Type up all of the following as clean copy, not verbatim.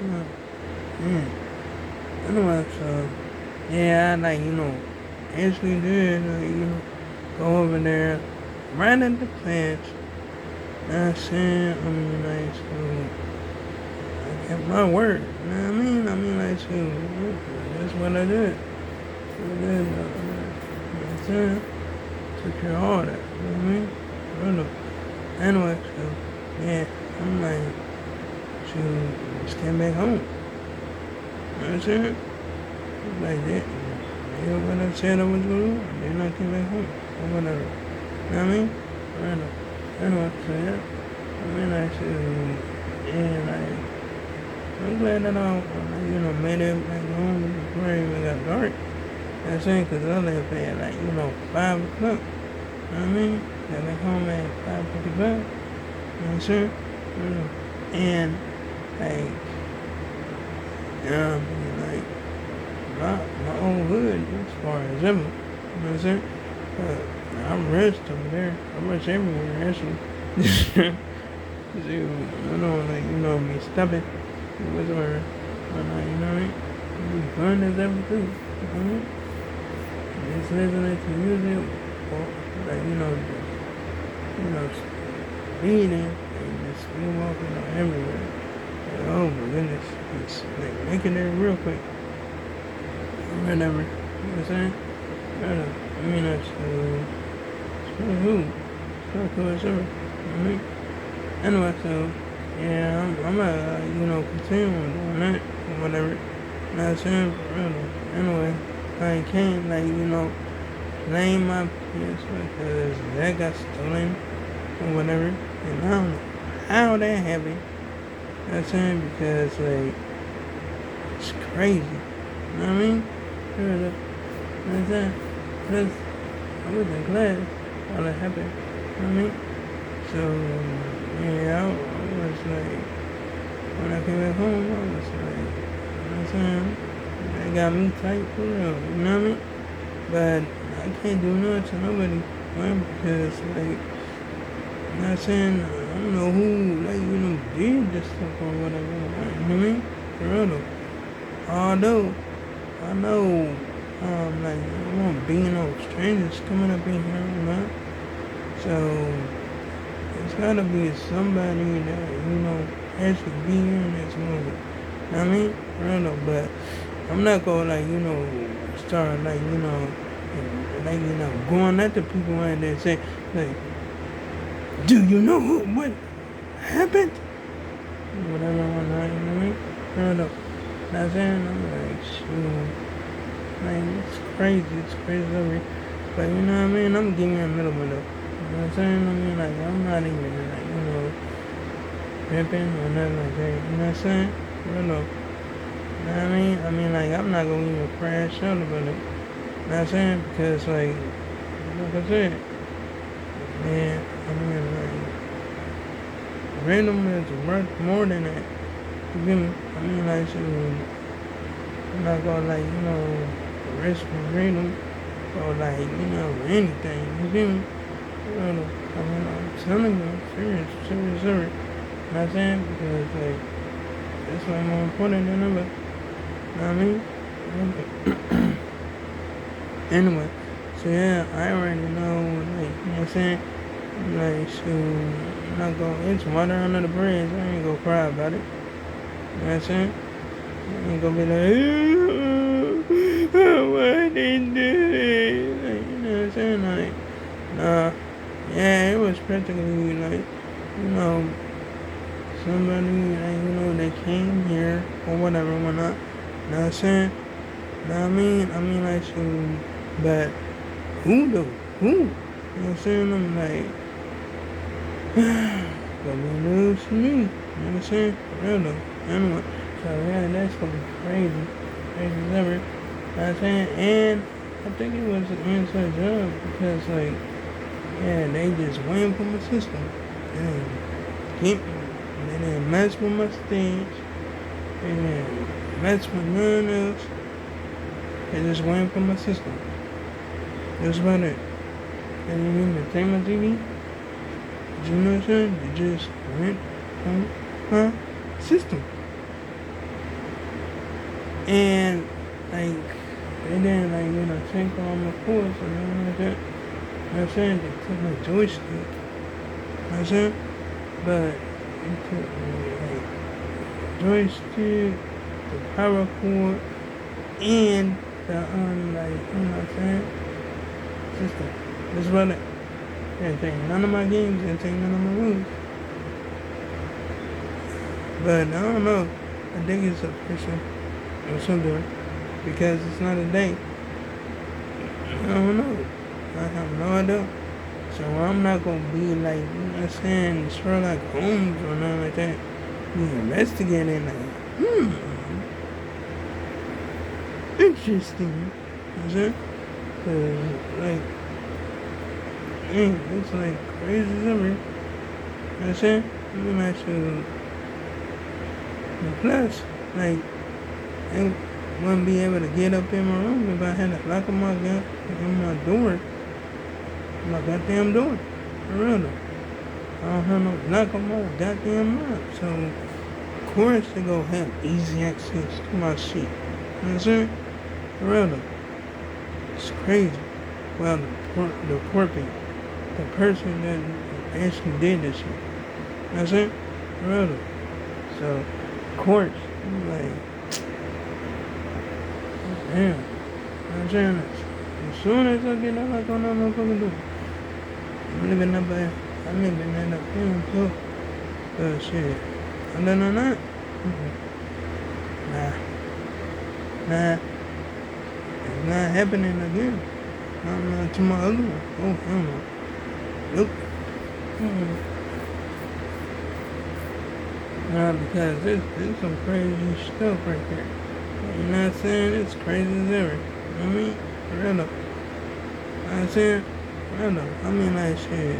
Yeah. Yeah. Anyway, so yeah, I like actually did go over there right at the class. I said, like, so I kept my word. You know what I mean? Like, so that's what I did. I did. You know what I'm saying? Took care of all that. You know what I mean? Really. Anyway, so yeah, I'm like, so just came back home. You know what I'm saying? Like that. Yeah, what I said I was gonna do, and then I came back home. Or whatever. You know what I mean? Random. Anyway, so yeah. I said, yeah, like, I'm glad that I made it back home before it even got dark. You know what I'm saying? Because I left at, like, 5 o'clock. You know what I mean? Got back home at 5:55. You know what I'm saying? And, like, like, my old hood as far as ever. You know what I'm saying? I rest over there. I rest everywhere, actually. Cause like, me stubborn. It was whatever. But, like, you know what I mean? It be fun as ever, too. You know what I mean? Just listening to music, or, like, just reading, and just walking everywhere. Like, oh my goodness. It's like making it real quick. Whatever. You know what I'm saying? Whatever. That's it's pretty cool. It's pretty cool as ever. You know what I mean? Anyway, so yeah, I'm gonna continue on doing that or whatever. You know what I'm saying? For real though. Anyway, I can't blame my PS because that got stolen or whatever, and I don't know how that happened. You know what I'm saying? Because it's crazy. You know what I mean? For real though. You know what I'm saying? Because I was in class while it happened. You know what I mean? So yeah, I was like, when I came back home, I was like, you know what I'm saying? They got me tight for real, you know what I mean? But I can't do nothing to nobody, right? Because, like, you know what I'm saying? I don't know who, did this stuff or whatever, like, you know what I mean? For real though. Although, I know, I won't be no strangers coming up in here, you know? So, it's gotta be somebody that, actually be here in this movie. You know what I mean? I don't know, but I'm not gonna start going at the people and they say, like, do you know what happened? Whatever one night, you know what I mean? I don't know. Not saying I'm like, shoot. Like, it's crazy over here. But you know what I mean? I'm giving you a middle though. You know what I'm saying? Like, I'm not even pimping or nothing like that. You know what I'm saying? Real low. You know what I mean? Like, I'm not gonna even crash out about it. You know what I'm saying? Because, like I said, man, random is worth more than that. You feel me? So, I'm not gonna, risk random or, anything. You feel me? Real low. I'm telling you, serious. You know what I'm saying? Because, like, that's why I'm more important than ever. You know what I mean? Anyway, so yeah, I already know, you know what I'm saying? So, I'm not gonna, it's water under the bridge. I ain't gonna cry about it. You know what I'm saying? I ain't gonna be like, why they do it? You know what I'm saying? Nah, yeah, it was practically somebody, they came here or whatever, whatnot. You know what I'm saying? Know what I mean, so, but who though? Who? You know what I'm saying? I'm like, gonna be news to me. You know what I'm saying? For real though. Anyway, so yeah, that's gonna be crazy. Crazy as ever. You know what I'm saying? And I think it was an inside job because, like, yeah, they just went for my system. And keep, they didn't mess with my stage. They didn't mess with none else. They just went for my system. That's about it. And you mean to take my TV? You know what I'm saying? They just went on my system. And like they didn't like take all my force or nothing like that. You know what I'm saying? They took my joystick. You know what I'm saying? But it took like joystick, the power cord, and the like you know what I'm saying? System. That's about it. They didn't take none of my games, they didn't take none of my moves. But I don't know. I think it's official or something because it's not a day. I don't know. I have no idea. So I'm not gonna be like, you know what I'm saying, Sherlock Holmes or nothing like that. Be investigating like, interesting. You know what I'm saying? Cause like, it's like crazy as ever. You know what I'm saying? Let me ask you. And plus, like, I wouldn't be able to get up in my room if I had to lock my door. My goddamn door. For real though. I don't have no lock on my goddamn door. So, of course, they gonna have easy access to my shit. You know what I'm saying? For real though. It's crazy. Well, the corporate, the person that actually did this shit. You know what I'm saying? For real though. So, of course, I'm like, damn. You know what I'm saying? As soon as I get that lock on that motherfucking door, I'm living up there. I'm living in that film too. Shit. Other than that, nah. It's not happening again. I'm to my other one. Oh, hell no. Nope. Nah, because this some crazy stuff right there. You know what I'm saying? It's crazy as ever. You know what I mean? For real though. You know what I'm saying? For real though. I mean, like, shit.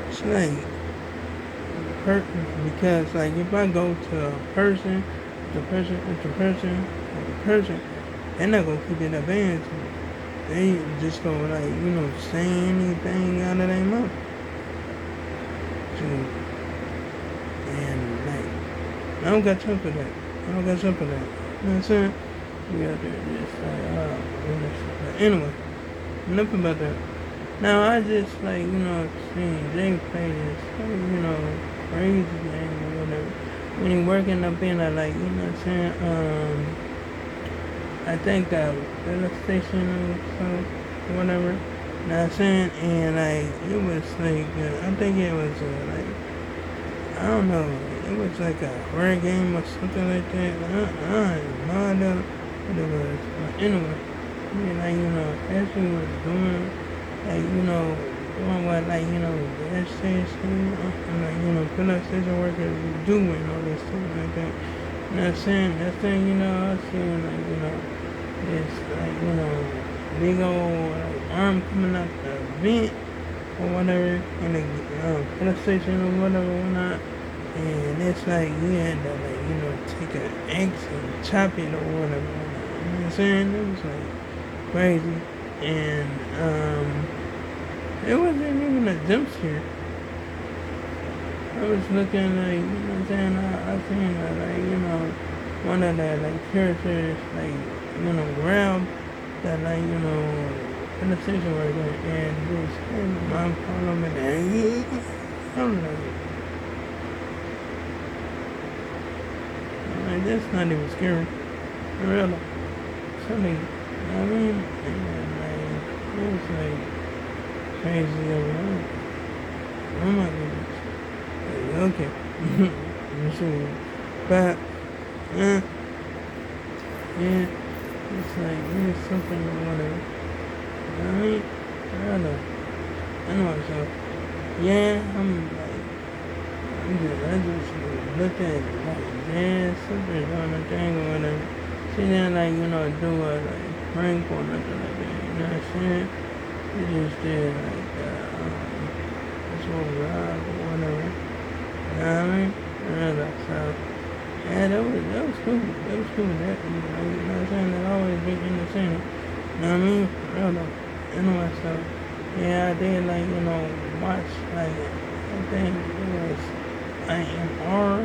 It's like, because, like, if I go to a person, they're not gonna keep it advanced. They just gonna, like, say anything out of their mouth. So, and, like, I don't got time for that. You know what I'm saying? We out there just like, but anyway, enough about that. Now I just seeing Jay play this, crazy game or whatever. When he working up in a like, you know what I'm saying? I think a filling station or something, whatever. You know what I'm saying? And like it was like I think it was I don't know. It was like a horror game or something like that. I have no idea what it was. But anyway, as he was doing, doing what, gas station, filling station workers doing all this stuff like that. You know what I'm saying? That thing, I was seeing, this, big old arm coming out the vent or whatever, in the filling station or whatnot. And it's like you had to take an axe and chop it or whatever. You know what I'm saying? It was like crazy. And it wasn't even a jump scare. I was looking like, you know what I'm saying? I seen one of the characters grab that in the station worker and just mom called him and I'm like, that's not even scary. For real. Something, you know what I mean? And it was crazy over. Oh my goodness. Okay. I'm sure. But, yeah, it's something or whatever. You know what I mean? I don't know. Anyway, so, yeah, I just looked at something on the thing or whatever. She didn't do a prank or nothing like that. You know what I'm saying? She just did this little ride or whatever. You know what I mean? So yeah, that was cool. That was cool. That you know what I'm saying? That always been entertaining. You know what I mean? For real though. Anyway, so yeah, I did watch I think it was IMR,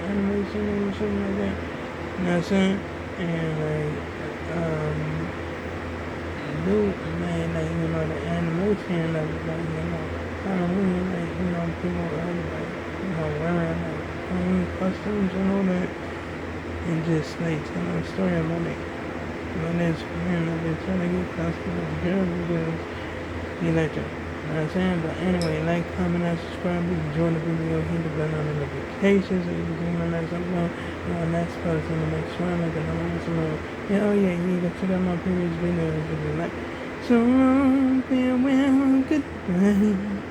animation or something like that. You know what I'm saying? and like do man like the animation of like Halloween like people like wearing like Halloween costumes and all that and just like telling a story about it. When this man I've been trying to get customers with girl because he like to. You know what I'm saying? But anyway, like, comment, and subscribe. If you enjoyed the video, hit the bell on the notifications so you can see my next upload. Next post in the next one, like another one. Yeah, oh yeah, you can check out my previous videos if you like. So, farewell, goodbye.